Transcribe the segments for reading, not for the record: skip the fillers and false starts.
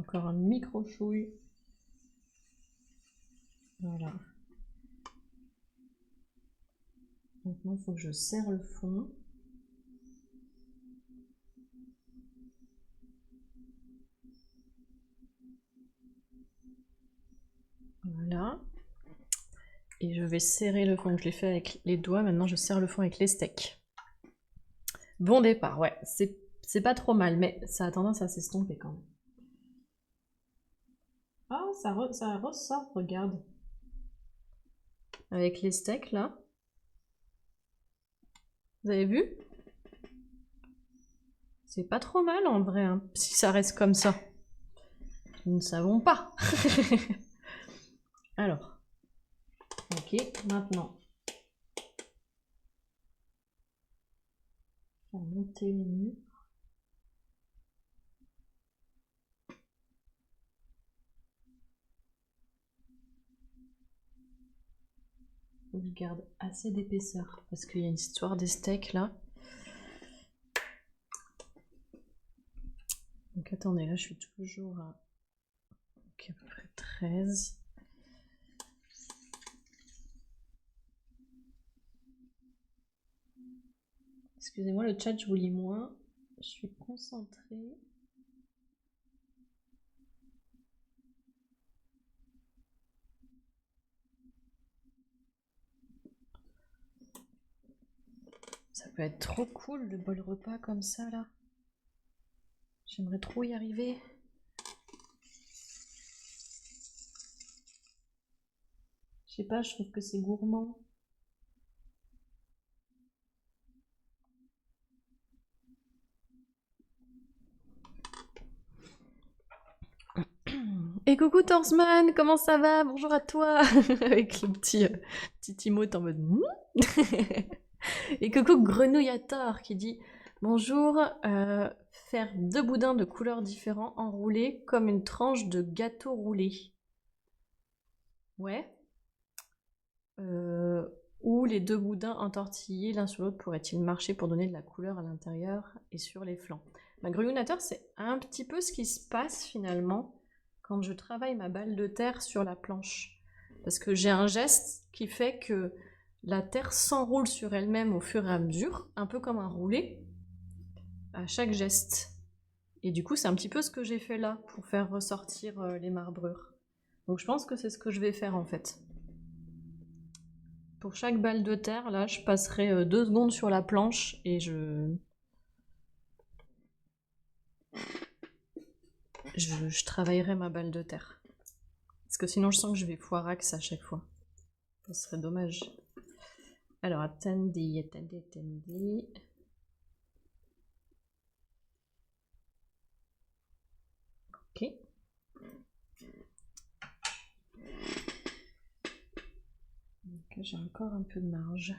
encore un micro-chouille. Voilà. Maintenant, il faut que je serre le fond. Voilà. Et je vais serrer le fond. Je l'ai fait avec les doigts. Maintenant, je serre le fond avec les steaks. Bon départ, ouais. C'est pas trop mal, mais ça a tendance à s'estomper quand même. Ah, ça ressort, regarde. Avec les steaks, là. Vous avez vu? C'est pas trop mal en vrai, hein, si ça reste comme ça. Nous ne savons pas. Alors, ok, maintenant, on va monter les murs. Je garde assez d'épaisseur parce qu'il y a une histoire des steaks là. Donc attendez, là je suis toujours à, okay, à peu près 13. Excusez-moi, le chat je vous lis moins. Je suis concentrée. Ça peut être trop cool le bol repas comme ça là. J'aimerais trop y arriver. Je sais pas, je trouve que c'est gourmand. Et coucou Torsman, comment ça va? Bonjour à toi. Avec le petit emote en mode Et coucou Grenouillator qui dit bonjour, faire 2 boudins de couleurs différents enroulés comme une tranche de gâteau roulé. Ouais. Ou les 2 boudins entortillés l'un sur l'autre pourraient-ils marcher pour donner de la couleur à l'intérieur et sur les flancs? Bah, Grenouillator, c'est un petit peu ce qui se passe finalement quand je travaille ma balle de terre sur la planche. Parce que j'ai un geste qui fait que la terre s'enroule sur elle-même au fur et à mesure, un peu comme un roulé, à chaque geste. Et du coup, c'est un petit peu ce que j'ai fait là, pour faire ressortir les marbrures. Donc je pense que c'est ce que je vais faire en fait. Pour chaque balle de terre, là, je passerai 2 secondes sur la planche et je travaillerai ma balle de terre. Parce que sinon, je sens que je vais foirax à chaque fois. Ce serait dommage. Alors, attendez. Ok. Donc, j'ai encore un peu de marge.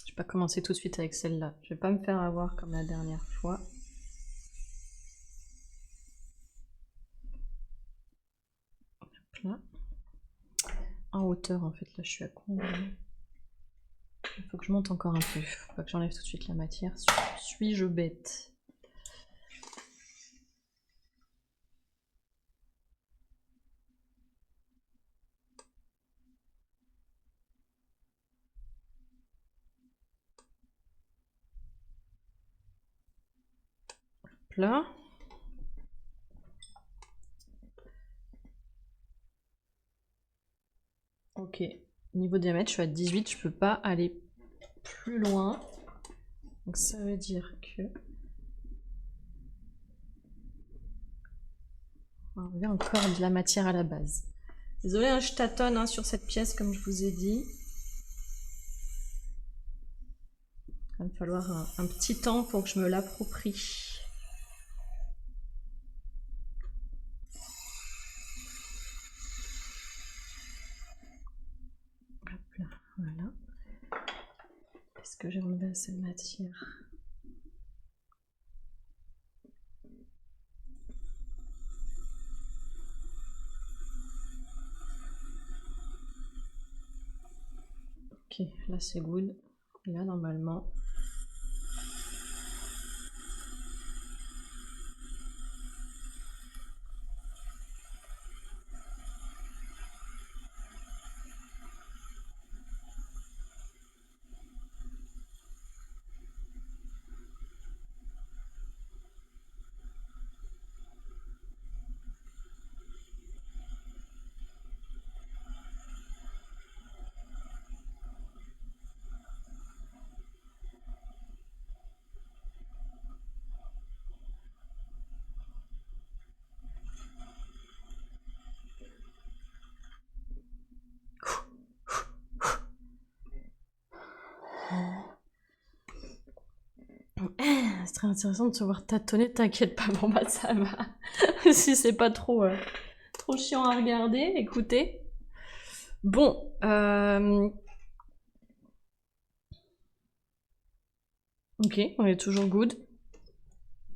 Je vais pas commencer tout de suite avec celle-là. Je vais pas me faire avoir comme la dernière fois. Hop là. En hauteur, en fait, là, je suis à combien? Il faut que je monte encore un peu. Faut pas que j'enlève tout de suite la matière. Suis-je bête? Hop là. Ok. Niveau diamètre, je suis à 18. Je peux pas aller plus loin. Donc ça veut dire que... on va enlever encore de la matière à la base. Désolée, hein, je tâtonne hein, sur cette pièce comme je vous ai dit. Il va me falloir un petit temps pour que je me l'approprie. Hop là, voilà. Est-ce que j'ai enlevé assez de matière? Ok, là c'est good. Et là, normalement... C'est très intéressant de te voir tâtonner, t'inquiète pas, bon bah ça va. Si c'est pas trop, trop chiant à regarder, écoutez. Bon, ok, on est toujours good.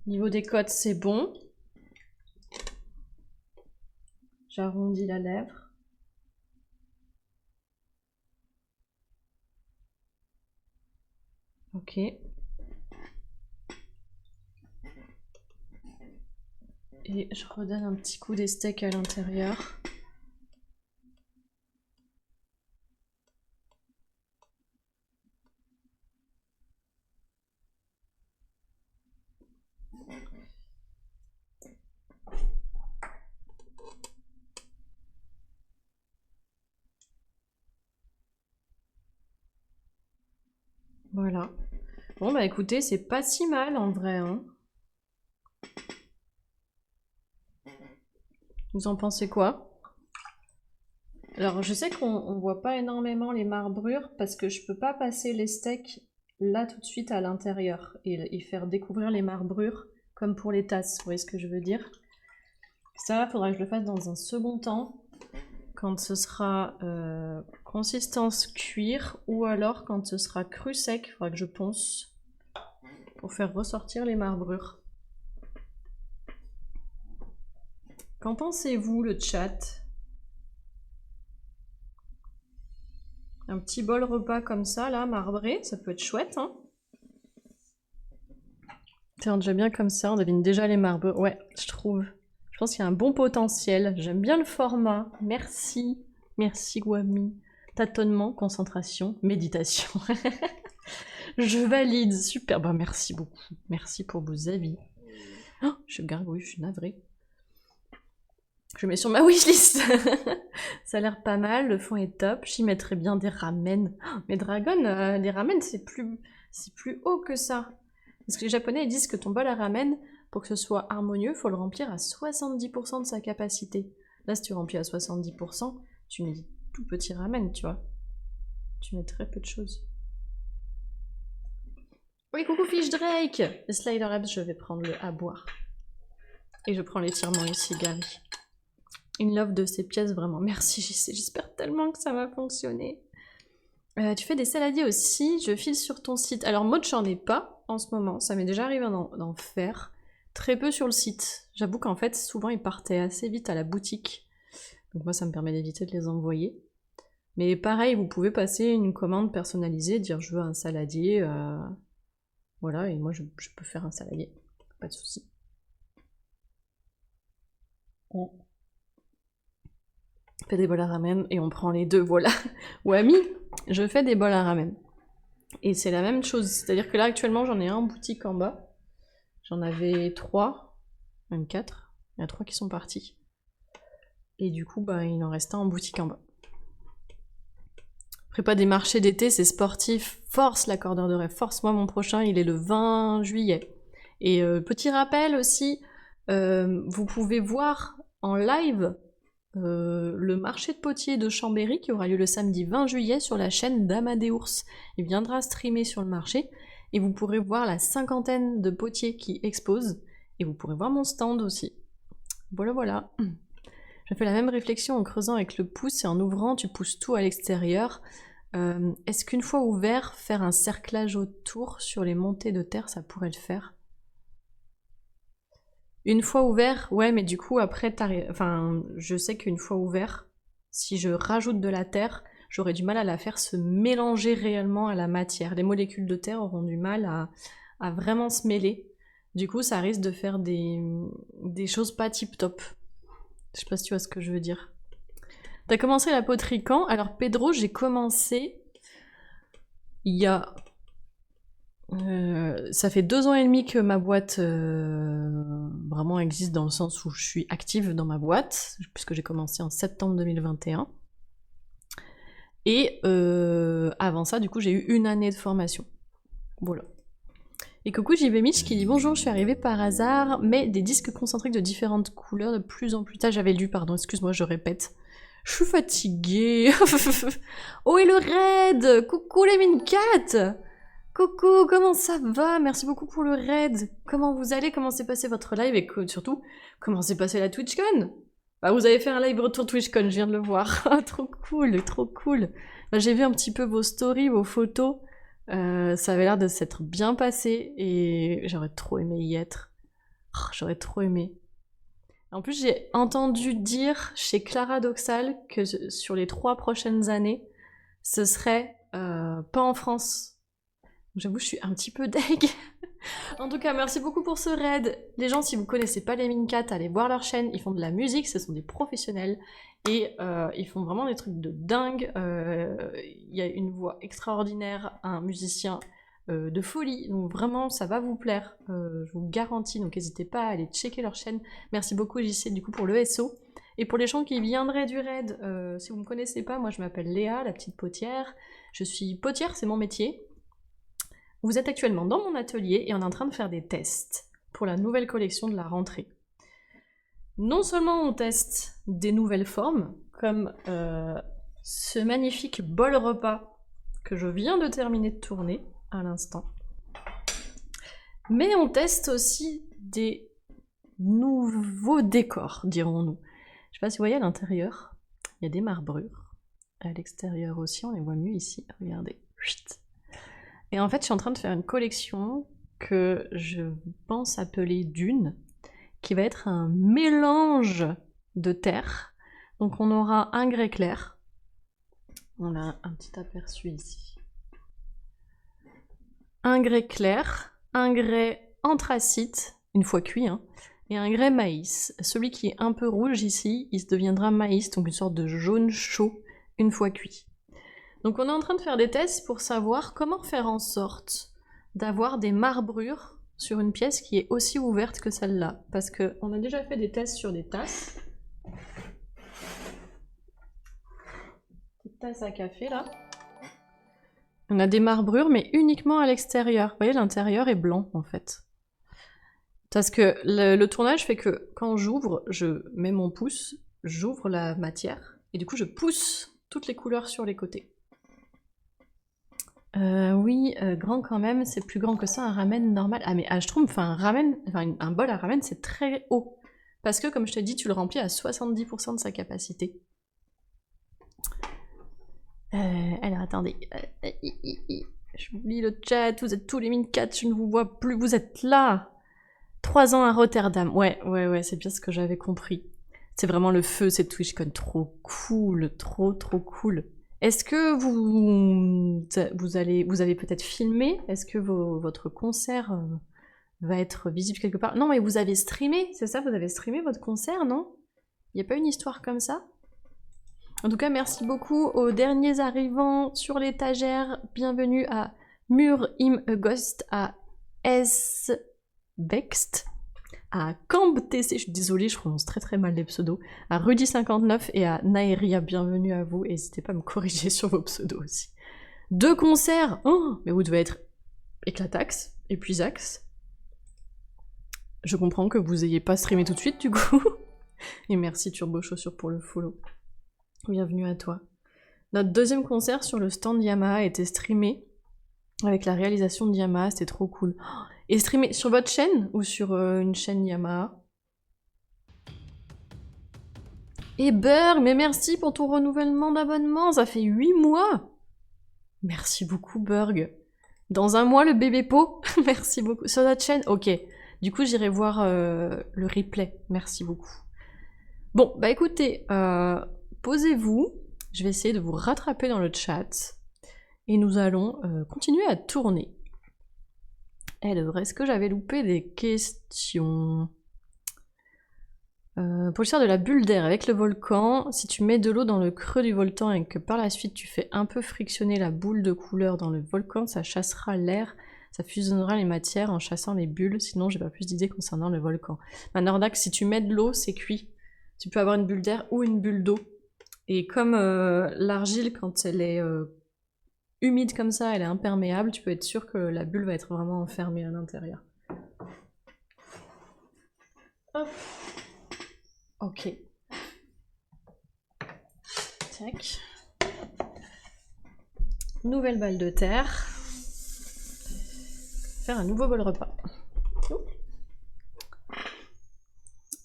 Niveau des cotes, c'est bon. J'arrondis la lèvre. Ok. Et je redonne un petit coup des steaks à l'intérieur. Voilà. Bon bah écoutez, c'est pas si mal en vrai, hein. Vous en pensez quoi? Alors je sais qu'on voit pas énormément les marbrures parce que je peux pas passer les steaks là tout de suite à l'intérieur et faire découvrir les marbrures comme pour les tasses, vous voyez ce que je veux dire? Ça, il faudra que je le fasse dans un second temps, quand ce sera consistance cuir ou alors quand ce sera cru sec, il faudra que je ponce pour faire ressortir les marbrures. Qu'en pensez-vous, le chat? Un petit bol repas comme ça, là, marbré, ça peut être chouette, hein? Tiens, déjà bien comme ça, on devine déjà les marbrures. Ouais, je trouve. Je pense qu'il y a un bon potentiel. J'aime bien le format. Merci. Merci, Wami. Tâtonnement, concentration, méditation. Je valide. Super. Bah, merci beaucoup. Merci pour vos avis. Oh, je gargouille, je suis navrée. Je mets sur ma wishlist. Ça a l'air pas mal, le fond est top. J'y mettrais bien des ramen. Oh, mais Dragon, les ramen, c'est plus haut que ça. Parce que les Japonais ils disent que ton bol à ramen, pour que ce soit harmonieux, il faut le remplir à 70% de sa capacité. Là, si tu remplis à 70%, tu mets tout petit ramen, tu vois. Tu mets très peu de choses. Oui, coucou Fish Drake. Les Slider Apps, je vais prendre le à boire. Et je prends l'étirement ici, Gary. Une love de ces pièces, vraiment. Merci, JC. J'espère tellement que ça va fonctionner. Tu fais des saladiers aussi, je file sur ton site. Alors, mode, j'en ai pas en ce moment. Ça m'est déjà arrivé d'en faire. Très peu sur le site. J'avoue qu'en fait, souvent, ils partaient assez vite à la boutique. Donc moi, ça me permet d'éviter de les envoyer. Mais pareil, vous pouvez passer une commande personnalisée, dire je veux un saladier. Voilà, et moi, je peux faire un saladier. Pas de souci. On fait des bols à ramen et on prend les deux, voilà. Wami, je fais des bols à ramen. Et c'est la même chose, c'est-à-dire que là actuellement j'en ai un en boutique en bas. J'en avais 3, même 4. Il y en a 3 qui sont partis. Et du coup, bah, il en reste un en boutique en bas. Prépa des marchés d'été, c'est sportif. Force l'accordeur de rêve. Force, moi mon prochain, il est le 20 juillet. Et petit rappel aussi, vous pouvez voir en live le marché de potiers de Chambéry qui aura lieu le samedi 20 juillet sur la chaîne d'Amadeours. Il viendra streamer sur le marché et vous pourrez voir la 50aine de potiers qui exposent et vous pourrez voir mon stand aussi. Voilà, voilà. Je fais la même réflexion en creusant avec le pouce et en ouvrant, tu pousses tout à l'extérieur. Est-ce qu'une fois ouvert, faire un cerclage autour sur les montées de terre, ça pourrait le faire? Une fois ouvert, ouais, mais du coup, après, enfin, je sais qu'une fois ouvert, si je rajoute de la terre, j'aurais du mal à la faire se mélanger réellement à la matière. Les molécules de terre auront du mal à vraiment se mêler. Du coup, ça risque de faire des choses pas tip-top. Je sais pas si tu vois ce que je veux dire. T'as commencé la poterie quand? Alors Pedro, j'ai commencé il y a... ça fait 2 ans et demi que ma boîte vraiment existe dans le sens où je suis active dans ma boîte, puisque j'ai commencé en septembre 2021. Et avant ça, du coup, j'ai eu 1 année de formation. Voilà. Et coucou JB Mitch qui dit bonjour, je suis arrivée par hasard, mais des disques concentriques de différentes couleurs de plus en plus tard. J'avais lu, pardon, excuse-moi, je répète. Je suis fatiguée. Oh, et le raid. Coucou les Mincat. Coucou, comment ça va? Merci beaucoup pour le raid. Comment vous allez? Comment s'est passé votre live? Et surtout, comment s'est passé la TwitchCon? Bah, vous avez fait un live retour TwitchCon, je viens de le voir. Trop cool, trop cool. Bah, j'ai vu un petit peu vos stories, vos photos. Ça avait l'air de s'être bien passé et j'aurais trop aimé y être. Oh, j'aurais trop aimé. En plus, j'ai entendu dire chez Clara Doxal que sur les 3 prochaines années, ce serait pas en France. J'avoue, je suis un petit peu deg. En tout cas, merci beaucoup pour ce raid. Les gens, si vous connaissez pas les Mincat, allez voir leur chaîne. Ils font de la musique, ce sont des professionnels. Et ils font vraiment des trucs de dingue. Il y a une voix extraordinaire, un musicien de folie. Donc vraiment, ça va vous plaire. Je vous le garantis. Donc n'hésitez pas à aller checker leur chaîne. Merci beaucoup JC du coup pour le SO. Et pour les gens qui viendraient du raid, si vous me connaissez pas, moi je m'appelle Léa, la petite potière. Je suis potière, c'est mon métier. Vous êtes actuellement dans mon atelier et on est en train de faire des tests pour la nouvelle collection de la rentrée. Non seulement on teste des nouvelles formes, comme ce magnifique bol repas que je viens de terminer de tourner à l'instant, mais on teste aussi des nouveaux décors, dirons-nous. Je sais pas si vous voyez à l'intérieur, il y a des marbrures. À l'extérieur aussi, on les voit mieux ici, regardez. Et en fait, je suis en train de faire une collection que je pense appeler Dune, qui va être un mélange de terre. Donc on aura un grès clair. On a un petit aperçu ici. Un grès clair, un grès anthracite, une fois cuit, hein, et un grès maïs. Celui qui est un peu rouge ici, il deviendra maïs, donc une sorte de jaune chaud, une fois cuit. Donc on est en train de faire des tests pour savoir comment faire en sorte d'avoir des marbrures sur une pièce qui est aussi ouverte que celle-là. Parce qu'on a déjà fait des tests sur des tasses. Petite tasse à café là. On a des marbrures mais uniquement à l'extérieur. Vous voyez, l'intérieur est blanc en fait. Parce que le tournage fait que quand j'ouvre, je mets mon pouce, j'ouvre la matière et du coup je pousse toutes les couleurs sur les côtés. Oui, grand quand même, c'est plus grand que ça, un ramen normal. Ah mais je trouve, un bol à ramen, c'est très haut. Parce que, comme je te dis, tu le remplis à 70% de sa capacité. Alors, attendez. J'oublie le chat, vous êtes tous les Mincat, je ne vous vois plus, vous êtes là 3 ans à Rotterdam. Ouais, c'est bien ce que j'avais compris. C'est vraiment le feu, cette TwitchCon. Trop cool, trop cool. Est-ce que vous avez peut-être filmé? Est-ce que votre concert va être visible quelque part? Non, mais vous avez streamé, c'est ça? Vous avez streamé votre concert, non? Il n'y a pas une histoire comme ça? En tout cas, merci beaucoup aux derniers arrivants sur l'étagère. Bienvenue à Mur im Ghost, à S. Bext, à Camp TC, je suis désolée, je prononce très mal les pseudos, à Rudy59 et à Naeria, bienvenue à vous, n'hésitez pas à me corriger sur vos pseudos aussi. 2 concerts, oh, mais vous devez être éclatax, épuisax. Je comprends que vous ayez pas streamé tout de suite du coup. Et merci Turbo Chaussure pour le follow. Bienvenue à toi. Notre 2e concert sur le stand Yamaha a été streamé avec la réalisation de Yamaha, c'était trop cool. Et streamé sur votre chaîne ou sur une chaîne Yamaha? Et Berg, mais merci pour ton renouvellement d'abonnement, ça fait 8 mois. Merci beaucoup Berg. Dans 1 mois le bébé pot, merci beaucoup. Sur notre chaîne, ok. Du coup j'irai voir le replay, merci beaucoup. Bon, bah écoutez, posez-vous. je vais essayer de vous rattraper dans le chat. Et nous allons continuer à tourner. Alors, est-ce que j'avais loupé des questions? Pour l'histoire de la bulle d'air avec le volcan, si tu mets de l'eau dans le creux du volcan et que par la suite tu fais un peu frictionner la boule de couleur dans le volcan, ça chassera l'air, ça fusionnera les matières en chassant les bulles, sinon j'ai pas plus d'idées concernant le volcan. Nordac, si tu mets de l'eau, c'est cuit. Tu peux avoir une bulle d'air ou une bulle d'eau. Et comme l'argile, quand elle est humide comme ça, elle est imperméable, tu peux être sûr que la bulle va être vraiment enfermée à l'intérieur. Hop. Ok. Tac. Nouvelle balle de terre. Faire un nouveau bol repas.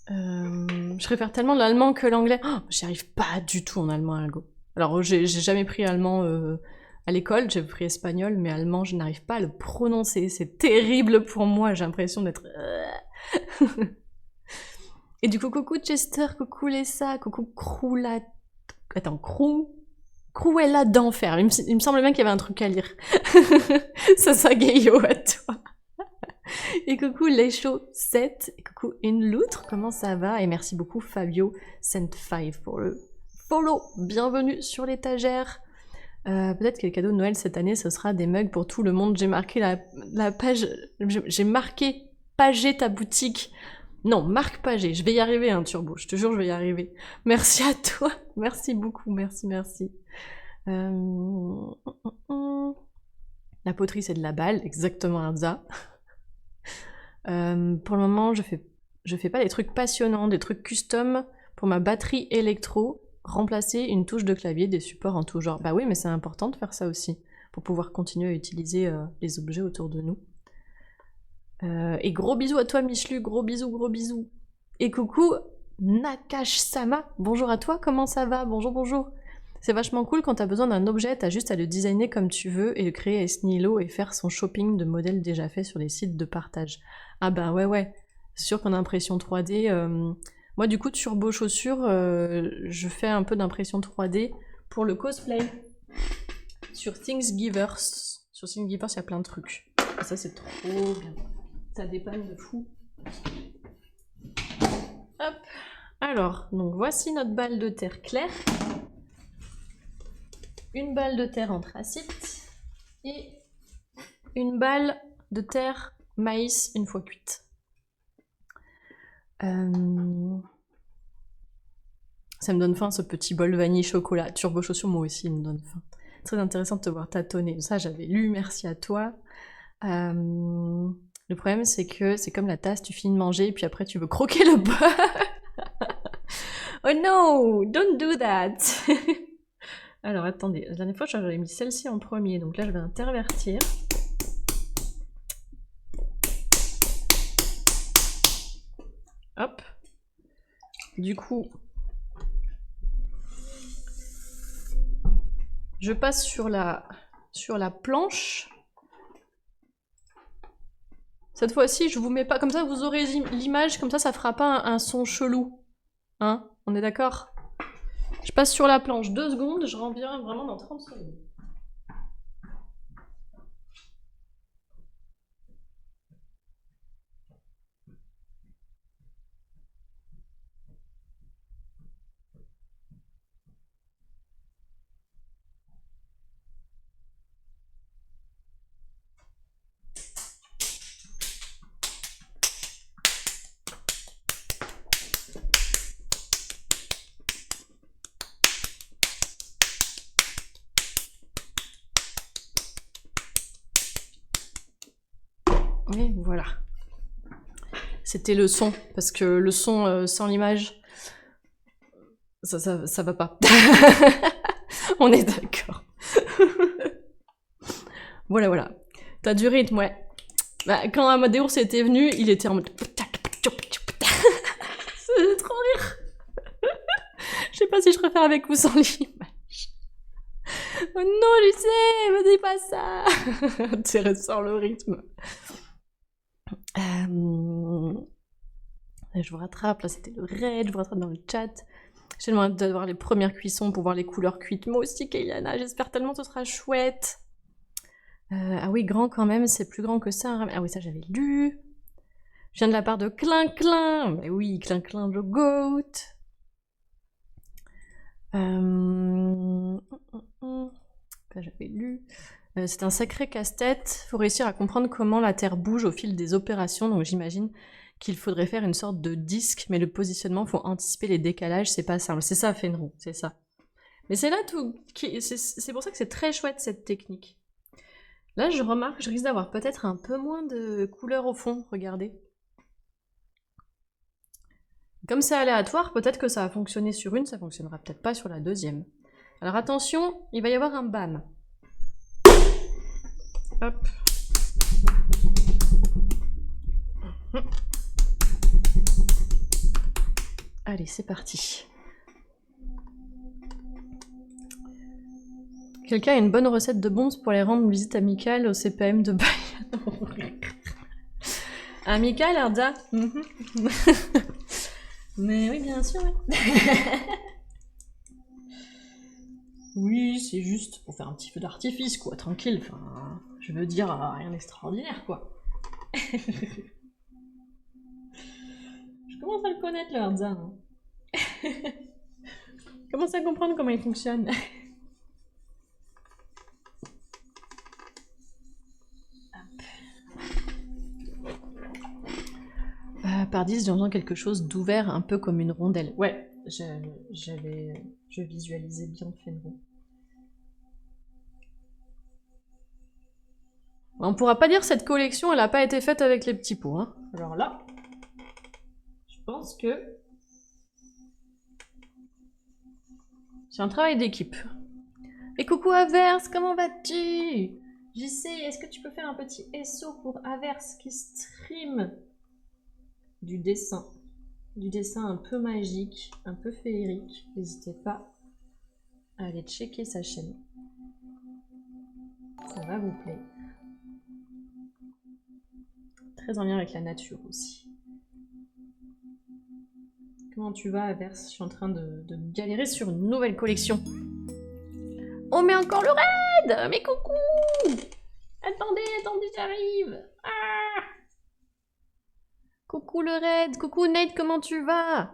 Je préfère tellement l'allemand que l'anglais. Oh, j'y arrive pas du tout en allemand, Algo. Alors, j'ai jamais pris allemand à l'école, j'ai pris espagnol, mais allemand, je n'arrive pas à le prononcer. C'est terrible pour moi, j'ai l'impression d'être... Et du coup, coucou Chester, coucou Lessa, coucou Croula... Attends, Cruella d'enfer. Il me semble bien qu'il y avait un truc à lire. Sasagayo à toi. Et coucou Lesho 7. Et coucou Une Loutre, comment ça va? Et merci beaucoup Fabio Sent5 pour le follow. Bienvenue sur l'étagère. Peut-être que le cadeau de Noël cette année, ce sera des mugs pour tout le monde. J'ai marqué la page... J'ai marqué pager ta boutique. Non, marque pager. Je vais y arriver, hein, Turbo. Je te jure, je vais y arriver. Merci à toi. Merci beaucoup. Merci. La poterie, c'est de la balle. Exactement, Arza. Pour le moment, je fais pas des trucs passionnants, des trucs custom pour ma batterie électro. Remplacer une touche de clavier, des supports en tout genre. Bah oui, mais c'est important de faire ça aussi, pour pouvoir continuer à utiliser les objets autour de nous. Et gros bisous à toi, Michelu, gros bisous. Et coucou, Nakash-sama, bonjour à toi, comment ça va? Bonjour. C'est vachement cool quand t'as besoin d'un objet, t'as juste à le designer comme tu veux et le créer à Snilo et faire son shopping de modèles déjà faits sur les sites de partage. Ah bah ouais, c'est sûr qu'en impression 3D... Moi, du coup, de Turbo Chaussures, je fais un peu d'impression 3D pour le cosplay. Sur Thingiverse. Sur Thingiverse, il y a plein de trucs. Et ça, c'est trop bien. Ça dépanne de fou. Hop. Alors, donc voici notre balle de terre claire. Une balle de terre anthracite. Et une balle de terre maïs une fois cuite. Ça me donne faim ce petit bol vanille chocolat. Turbo Chaussures, moi aussi, il me donne faim. Très intéressant de te voir tâtonner. Ça, j'avais lu, merci à toi. Le problème, c'est que c'est comme la tasse, tu finis de manger, et puis après, tu veux croquer le bol. Oh no, don't do that. Alors, attendez, la dernière fois, j'avais mis celle-ci en premier, donc là, je vais intervertir. Hop. Du coup, je passe sur la planche. Cette fois-ci, je vous mets pas comme ça, vous aurez l'image, comme ça fera pas un son chelou. Hein? On est d'accord? Je passe sur la planche 2 secondes, je reviens vraiment dans 30 secondes. Et voilà. C'était le son, parce que le son sans l'image, ça va pas. On est d'accord. Voilà. T'as du rythme, ouais. Bah, quand Amadeus était venu, il était en mode... C'est trop rire. Je sais pas si je préfère avec ou sans l'image. Oh non, Lucé, me dis pas ça. Tu sans le rythme. Je vous rattrape, là c'était le raid, je vous rattrape dans le chat. J'ai demandé d'avoir les premières cuissons pour voir les couleurs cuites. Moi aussi, Kailiana, j'espère tellement que ce sera chouette. Ah oui, grand quand même, c'est plus grand que ça. Ah oui, ça j'avais lu. Je viens de la part de Clin Clin. Mais oui, Clin Clin le GOAT. Ça j'avais lu. C'est un sacré casse-tête. Faut réussir à comprendre comment la Terre bouge au fil des opérations. Donc j'imagine qu'il faudrait faire une sorte de disque, mais le positionnement, faut anticiper les décalages. C'est pas simple. C'est ça, Fenrou, c'est ça. Mais c'est là tout. C'est pour ça que c'est très chouette cette technique. Là, je remarque que je risque d'avoir peut-être un peu moins de couleurs au fond. Regardez. Comme c'est aléatoire, peut-être que ça va fonctionner sur une, ça fonctionnera peut-être pas sur la deuxième. Alors attention, il va y avoir un bam. Hop. Allez, c'est parti. Quelqu'un a une bonne recette de bombes pour les rendre visite amicale au CPM de Bayonne. Amicale, Arda. Mais oui, bien sûr. Oui, c'est juste pour faire un petit feu d'artifice, quoi, tranquille. Enfin, je veux dire, rien d'extraordinaire, quoi. Je commence à le connaître, le Arda. Hein. Je commence à comprendre comment il fonctionne. Par 10, j'entends quelque chose d'ouvert, un peu comme une rondelle. Ouais, je visualisais bien Fenrou. On pourra pas dire que cette collection, elle a pas été faite avec les petits pots. Hein. Alors là, je pense que c'est un travail d'équipe. Et coucou Averse, comment vas-tu? JC, est-ce que tu peux faire un petit SO pour Averse qui stream du dessin un peu magique, un peu féerique. N'hésitez pas à aller checker sa chaîne. Ça va vous plaire. Très en lien avec la nature aussi. Comment tu vas, Averse? Je suis en train de galérer sur une nouvelle collection. Oh, mais encore le raid! Mais coucou! Attendez, j'arrive! Ah! Coucou le raid! Coucou Nate, comment tu vas?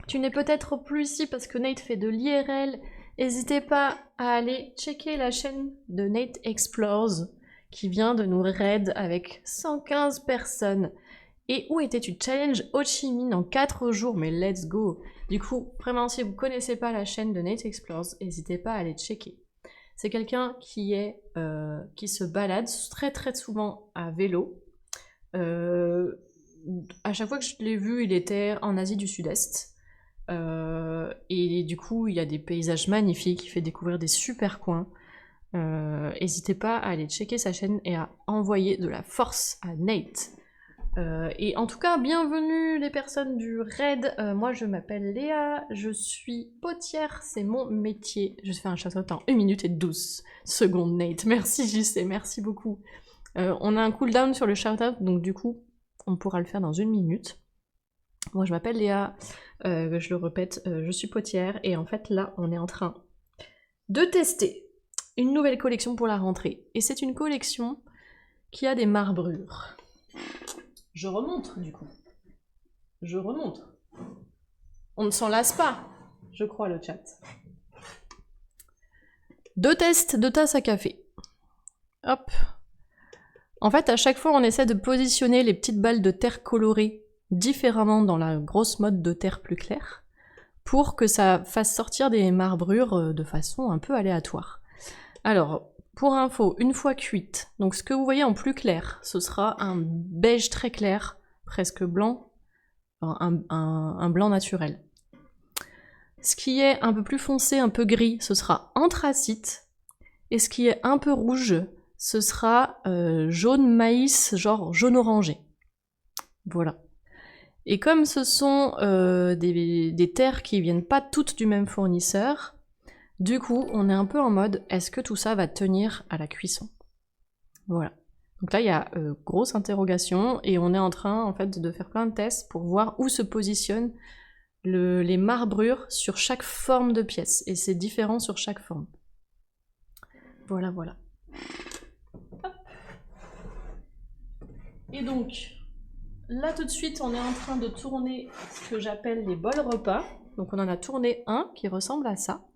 Tu n'es peut-être plus ici parce que Nate fait de l'IRL. N'hésitez pas à aller checker la chaîne de Nate Explores qui vient de nous raid avec 115 personnes. Et où était-tu? Challenge Ho Chi Minh en 4 jours, mais let's go! Du coup, vraiment, si vous connaissez pas la chaîne de Nate Explores, n'hésitez pas à aller checker. C'est quelqu'un qui se balade très souvent à vélo. À chaque fois que je l'ai vu, il était en Asie du Sud-Est. Et du coup, il y a des paysages magnifiques, il fait découvrir des super coins. N'hésitez pas à aller checker sa chaîne et à envoyer de la force à Nate. Et en tout cas, bienvenue les personnes du raid. Moi, je m'appelle Léa, je suis potière, c'est mon métier. Je fais un shout-out en 1 minute et 12 secondes, Nate. Merci JC, merci beaucoup. On a un cooldown sur le shout-out, donc du coup, on pourra le faire dans 1 minute. Moi, je m'appelle Léa, je le répète, je suis potière, et en fait, là, on est en train de tester une nouvelle collection pour la rentrée. Et c'est une collection qui a des marbrures. Je remonte, du coup. Je remonte. On ne s'en lasse pas, je crois, le chat. 2 tests de tasse à café. Hop. En fait, à chaque fois, on essaie de positionner les petites balles de terre colorées différemment dans la grosse mode de terre plus claire pour que ça fasse sortir des marbrures de façon un peu aléatoire. Alors, pour info, une fois cuite, donc ce que vous voyez en plus clair, ce sera un beige très clair, presque blanc, un blanc naturel. Ce qui est un peu plus foncé, un peu gris, ce sera anthracite, et ce qui est un peu rouge, ce sera jaune maïs, genre jaune orangé. Voilà. Et comme ce sont des terres qui viennent pas toutes du même fournisseur, du coup, on est un peu en mode, est-ce que tout ça va tenir à la cuisson? Voilà. Donc là, il y a grosse interrogation, et on est en train, en fait, de faire plein de tests pour voir où se positionne les marbrures sur chaque forme de pièce, et c'est différent sur chaque forme. Voilà, voilà. Hop. Et donc, là tout de suite, on est en train de tourner ce que j'appelle les bols repas. Donc on en a tourné un qui ressemble à ça.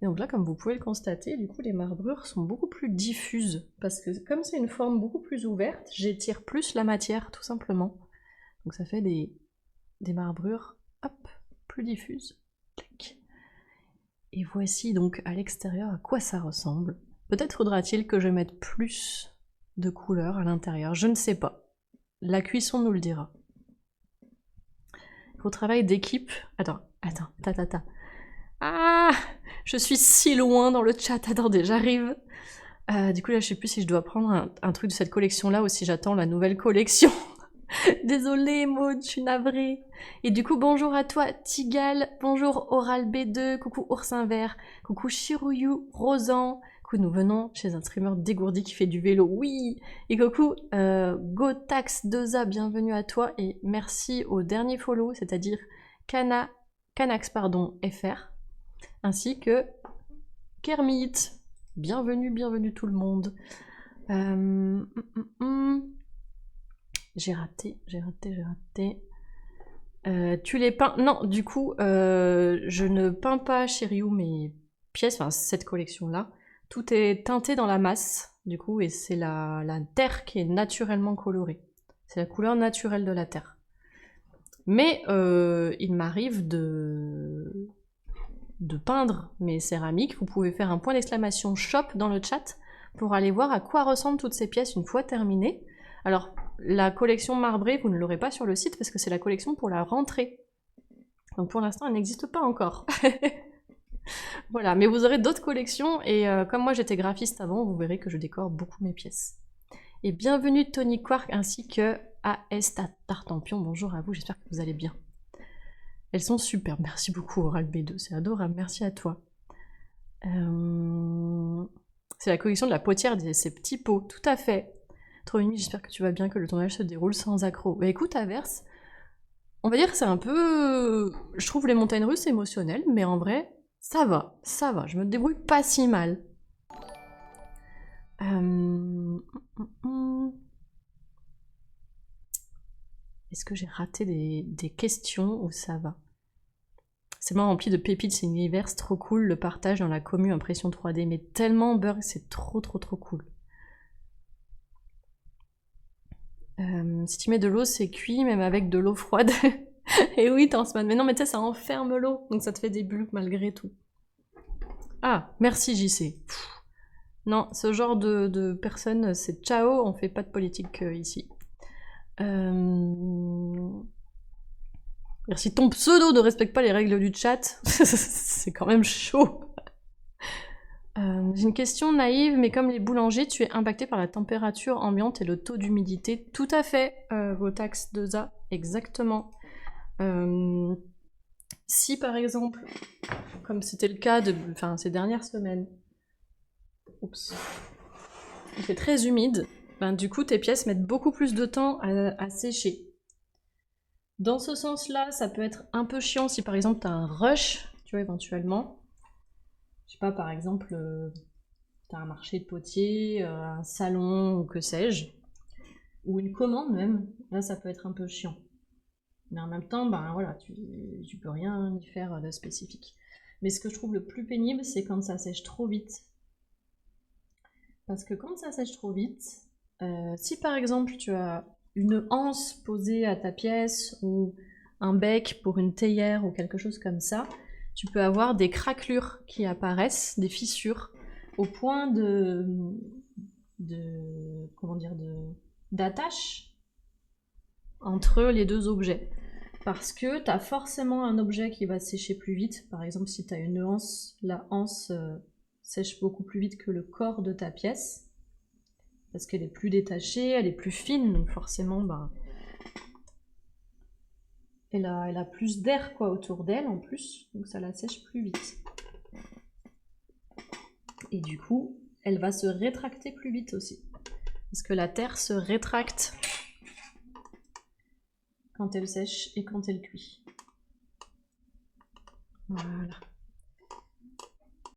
Et donc là, comme vous pouvez le constater, du coup, les marbrures sont beaucoup plus diffuses. Parce que comme c'est une forme beaucoup plus ouverte, j'étire plus la matière, tout simplement. Donc ça fait des marbrures, hop, plus diffuses. Et voici donc à l'extérieur à quoi ça ressemble. Peut-être faudra-t-il que je mette plus de couleurs à l'intérieur, je ne sais pas. La cuisson nous le dira. Au travail d'équipe... Attends. Ah, je suis si loin dans le chat, attendez, j'arrive. Du coup là je sais plus si je dois prendre un truc de cette collection là ou si j'attends la nouvelle collection. Désolée Maud, je suis navrée. Et du coup bonjour à toi Tigal, bonjour Oral B2, coucou Oursin Vert, coucou Shirouyu, Rosan, coucou nous venons chez un streamer dégourdi qui fait du vélo, oui. Et coucou Gotax2A, bienvenue à toi et merci au dernier follow, c'est-à-dire Canax pardon, FR. Ainsi que Kermit. Bienvenue tout le monde. J'ai raté. Tu les peins... Non, du coup, je ne peins pas chez Ryu mes pièces, enfin cette collection-là. Tout est teinté dans la masse, du coup, et c'est la terre qui est naturellement colorée. C'est la couleur naturelle de la terre. Mais il m'arrive de peindre mes céramiques. Vous pouvez faire un point d'exclamation shop dans le chat pour aller voir à quoi ressemblent toutes ces pièces une fois terminées. Alors, la collection marbrée, vous ne l'aurez pas sur le site parce que c'est la collection pour la rentrée. Donc pour l'instant, elle n'existe pas encore. Voilà, mais vous aurez d'autres collections et comme moi j'étais graphiste avant, vous verrez que je décore beaucoup mes pièces. Et bienvenue Tony Quark ainsi que AS Tartampion, bonjour à vous, j'espère que vous allez bien. Elles sont superbes, merci beaucoup Oral B2, c'est adorable, merci à toi. C'est la collection de la potière de ces petits pots, tout à fait. Trop mimi, j'espère que tu vas bien, que le tournage se déroule sans accroc. Bah écoute, Averse, on va dire que c'est un peu... Je trouve les montagnes russes émotionnelles, mais en vrai, ça va, je me débrouille pas si mal. Est-ce que j'ai raté des questions ou ça va? C'est vraiment rempli de pépites, c'est un univers trop cool, le partage dans la commu, impression 3D, mais tellement Burg, c'est trop cool. Si tu mets de l'eau, c'est cuit, même avec de l'eau froide. Et oui, Tansman, mais non, mais tu sais, ça enferme l'eau, donc ça te fait des bulles malgré tout. Ah, merci JC. Pff. Non, ce genre de personnes, c'est ciao, on fait pas de politique ici. Merci, ton pseudo ne respecte pas les règles du chat. C'est quand même chaud. J'ai une question naïve, mais comme les boulangers, tu es impacté par la température ambiante et le taux d'humidité. Tout à fait, Votax 2A, exactement. Si par exemple, comme c'était le cas ces dernières semaines, il fait très humide, ben, du coup tes pièces mettent beaucoup plus de temps à sécher. Dans ce sens-là, ça peut être un peu chiant si par exemple tu as un rush, tu vois, éventuellement. Je sais pas, par exemple, tu as un marché de potier, un salon ou que sais-je, ou une commande même, là ça peut être un peu chiant. Mais en même temps, ben voilà, tu peux rien y faire de spécifique. Mais ce que je trouve le plus pénible, c'est quand ça sèche trop vite. Parce que quand ça sèche trop vite, si par exemple tu as une anse posée à ta pièce ou un bec pour une théière ou quelque chose comme ça, tu peux avoir des craquelures qui apparaissent, des fissures, au point d'attache entre les deux objets. Parce que tu as forcément un objet qui va sécher plus vite. Par exemple, si tu as une anse, la anse sèche beaucoup plus vite que le corps de ta pièce. Parce qu'elle est plus détachée, elle est plus fine, donc forcément, bah, elle a plus d'air quoi autour d'elle en plus, donc ça la sèche plus vite. Et du coup, elle va se rétracter plus vite aussi. Parce que la terre se rétracte quand elle sèche et quand elle cuit. Voilà.